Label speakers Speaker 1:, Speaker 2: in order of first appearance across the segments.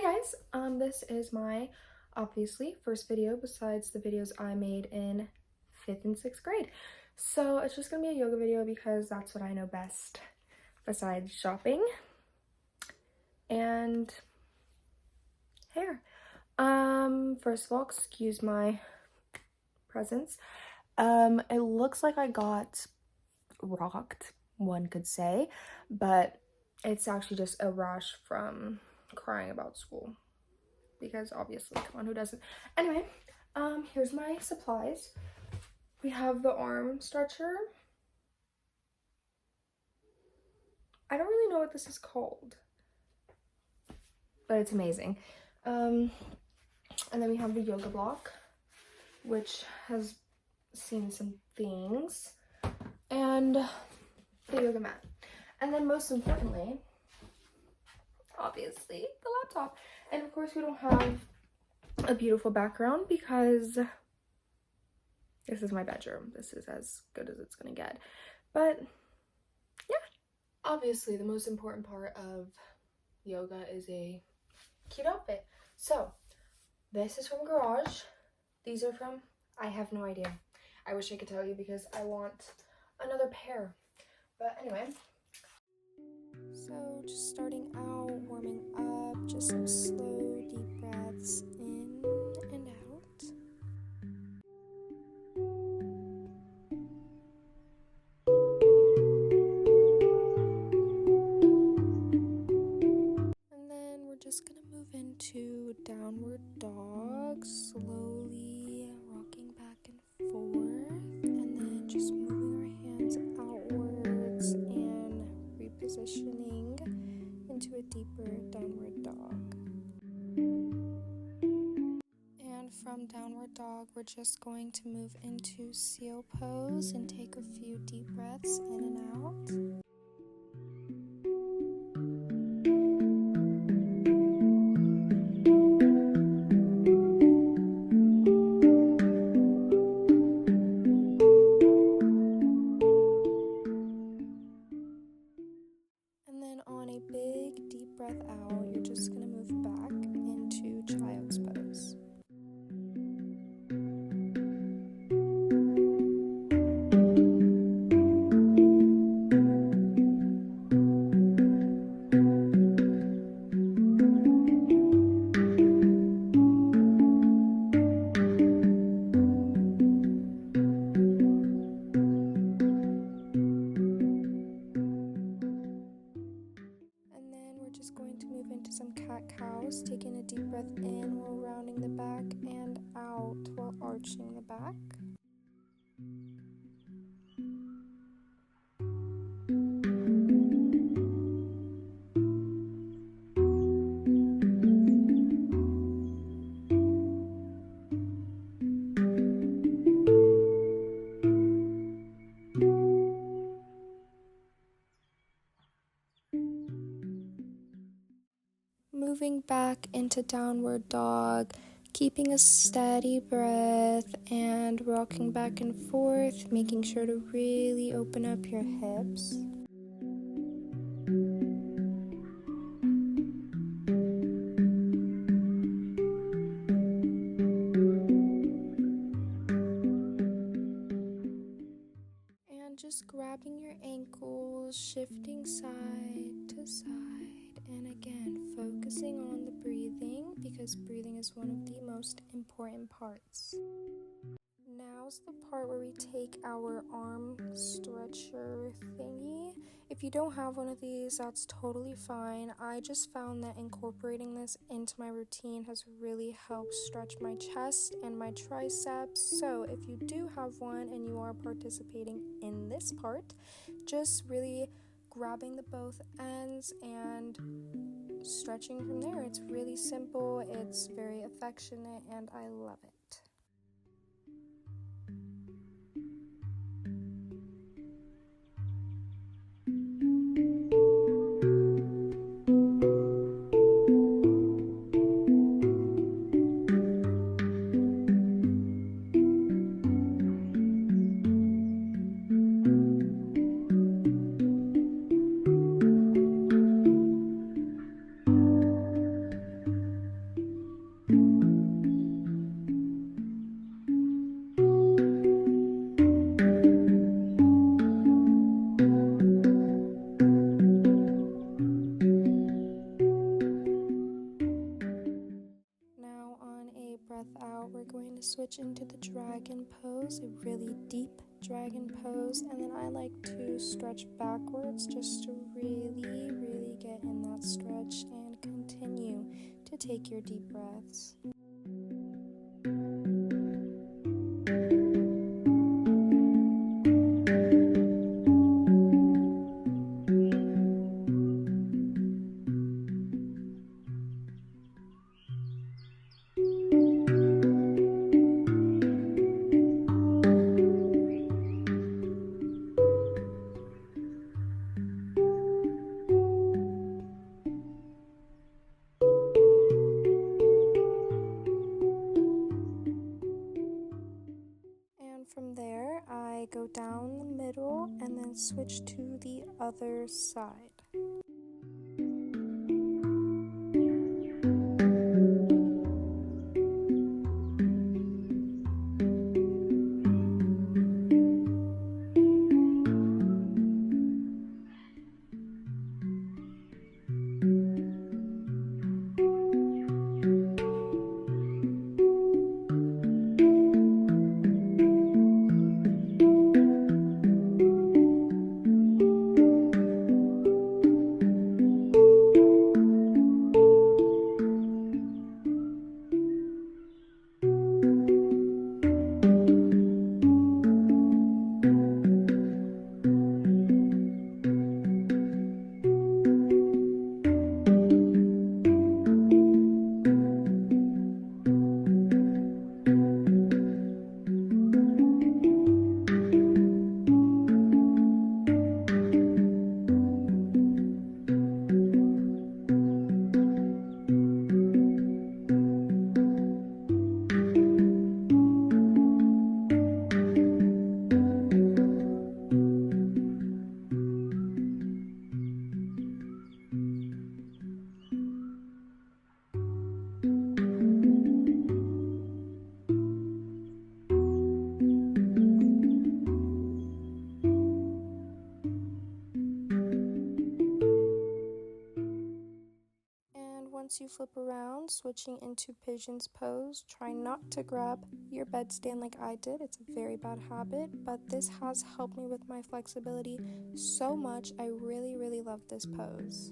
Speaker 1: guys, this is my obviously first video besides the videos I made in 5th and 6th grade. So it's just gonna be a yoga video because that's what I know best besides shopping and hair. First of all, excuse my presence. It looks like I got rocked, one could say, but it's actually just a rash from crying about school, because obviously, come on, who doesn't? Anyway, here's my supplies. We have the arm stretcher. I don't really know what this is called, but it's amazing. And then we have the yoga block, which has seen some things, and the yoga mat. And then most importantly, obviously, the laptop. And of course, we don't have a beautiful background because this is my bedroom. This is as good as it's gonna get. But yeah, obviously the most important part of yoga is a cute outfit. So this is from Garage. These are from, I have no idea. I wish I could tell you because I want another pair. But anyway, so just starting out, warming up, just some slow, deep breaths in and out. And then we're just gonna move into downward dog, slowly rocking back and forth, and then just moving our hands outwards and repositioning into a deeper downward dog. And from downward dog, we're just going to move into seal pose and take a few deep breaths in and out. And then on a big deep breath out, you're just going to move back into child's pose. Just going to move into some cat-cows, taking a deep breath in while rounding the back and out while arching the back. Moving back into downward dog, keeping a steady breath and rocking back and forth, making sure to really open up your hips. And just grabbing your ankles, shifting side to side. And again, focusing on the breathing because breathing is one of the most important parts. Now's the part where we take our arm stretcher thingy. If you don't have one of these, that's totally fine. I just found that incorporating this into my routine has really helped stretch my chest and my triceps. So if you do have one and you are participating in this part, just really grabbing the both ends and stretching from there. It's really simple, it's very affectionate, and I love it. to switch into the dragon pose, a really deep dragon pose, and then I like to stretch backwards just to really get in that stretch and continue to take your deep breaths. From there, I go down the middle and then switch to the other side. Once you flip around, switching into Pigeon's pose, try not to grab your bedstand like I did. It's a very bad habit, but this has helped me with my flexibility so much. I really love this pose.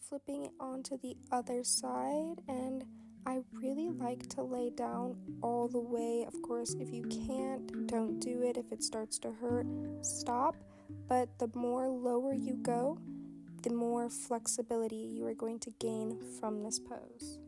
Speaker 1: Flipping it onto the other side, and I really like to lay down all the way. Of course, if you can't, don't do it. If it starts to hurt, stop. But the more lower you go, the more flexibility you are going to gain from this pose.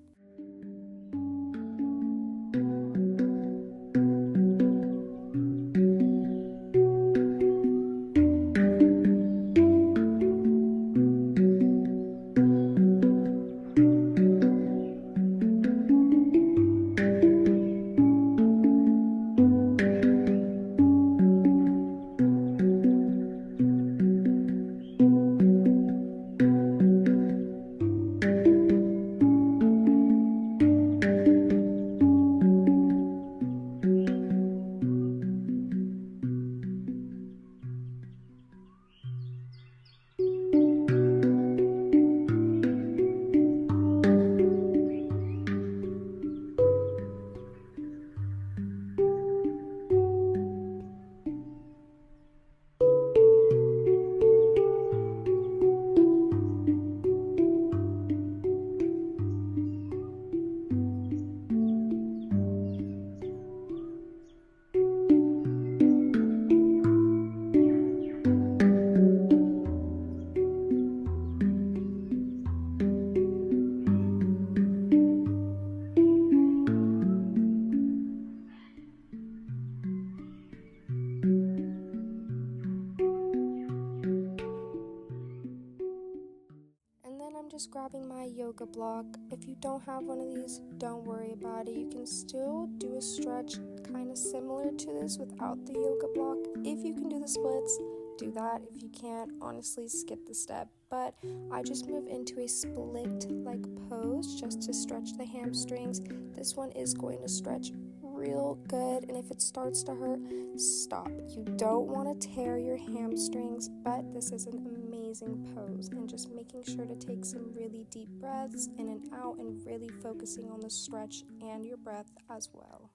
Speaker 1: just grabbing my yoga block. If you don't have one of these, don't worry about it. You can still do a stretch kind of similar to this without the yoga block. If you can do the splits, do that. If you can't, honestly skip the step. But I just move into a split like pose just to stretch the hamstrings. This one is going to stretch real good, and if it starts to hurt, stop. You don't want to tear your hamstrings, but this is an amazing pose, and just making sure to take some really deep breaths in and out and really focusing on the stretch and your breath as well.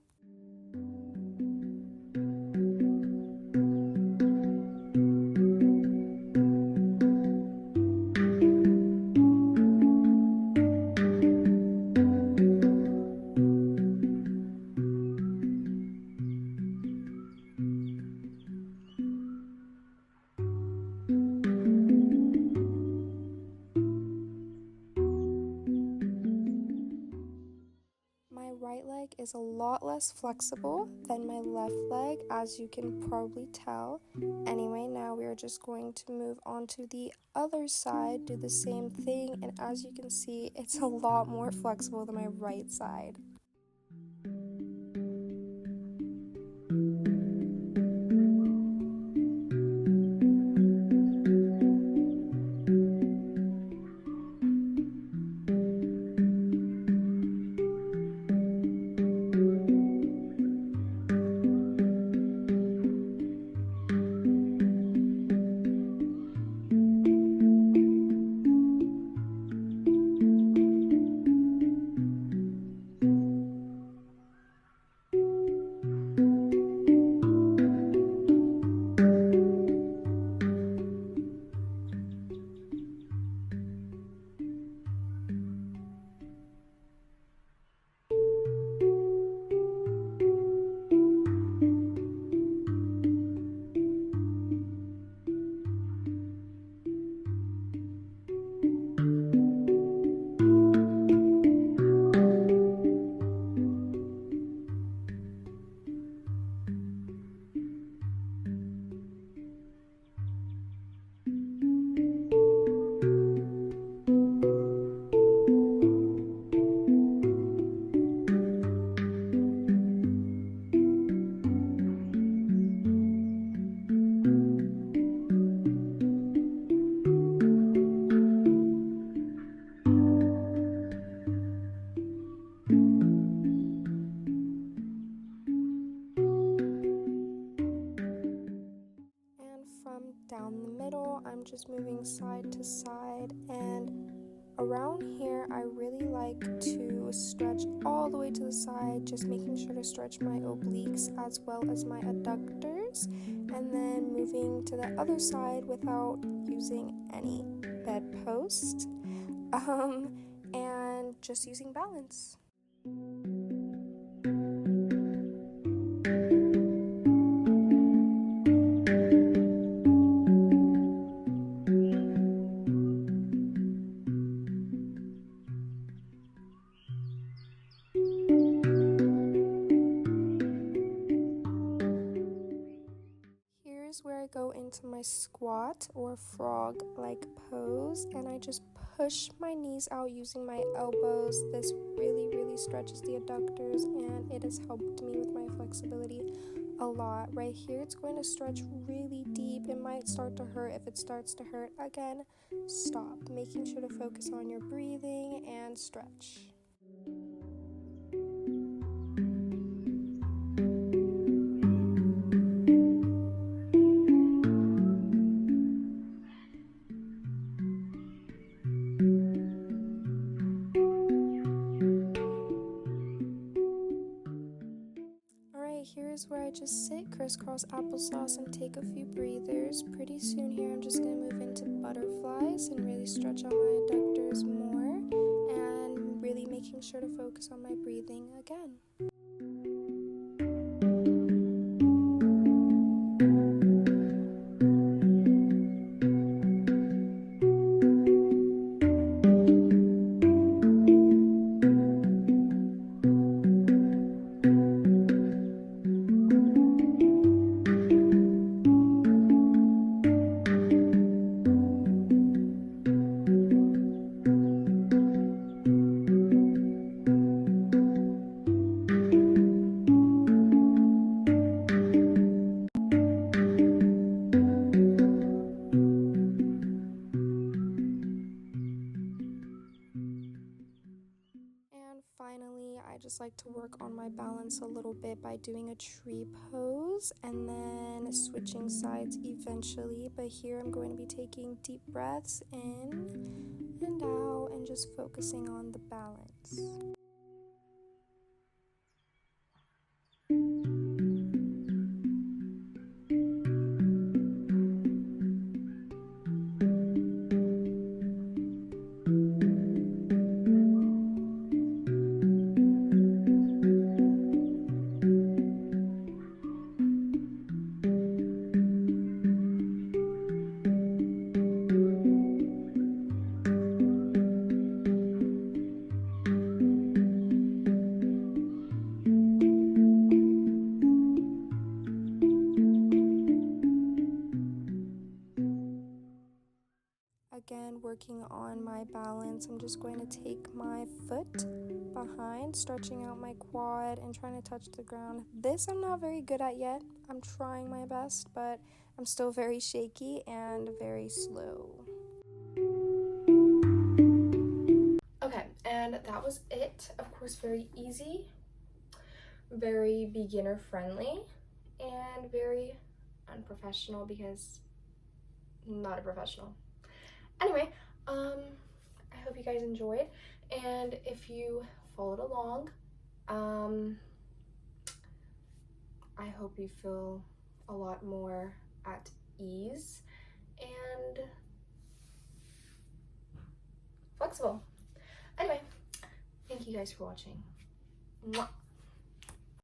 Speaker 1: My right leg is a lot less flexible than my left leg, as you can probably tell. Anyway, now we are just going to move on to the other side, do the same thing, and as you can see, it's a lot more flexible than my right side. Down the middle, I'm just moving side to side, and around here I really like to stretch all the way to the side, just making sure to stretch my obliques as well as my adductors, and then moving to the other side without using any bedpost, and just using balance. Where I go into my squat or frog like pose, and I just push my knees out using my elbows. This really stretches the adductors, and it has helped me with my flexibility a lot. Right here, it's going to stretch really deep. It might start to hurt. If it starts to hurt, again, stop. Making sure to focus on your breathing and stretch. Here's where I just sit crisscross applesauce and take a few breathers. Pretty soon here I'm just going to move into butterflies and really stretch out my adductors more, and really making sure to focus on my breathing again. work on my balance a little bit by doing a tree pose and then switching sides eventually. But here I'm going to be taking deep breaths in and out and just focusing on the balance. Again, working on my balance, I'm just going to take my foot behind, stretching out my quad and trying to touch the ground. This I'm not very good at yet. I'm trying my best, but I'm still very shaky and very slow. Okay, and that was it. Of course, very easy, very beginner friendly, and very unprofessional because I'm not a professional. Anyway, I hope you guys enjoyed, and if you followed along, I hope you feel a lot more at ease and flexible. Anyway, thank you guys for watching. Mwah.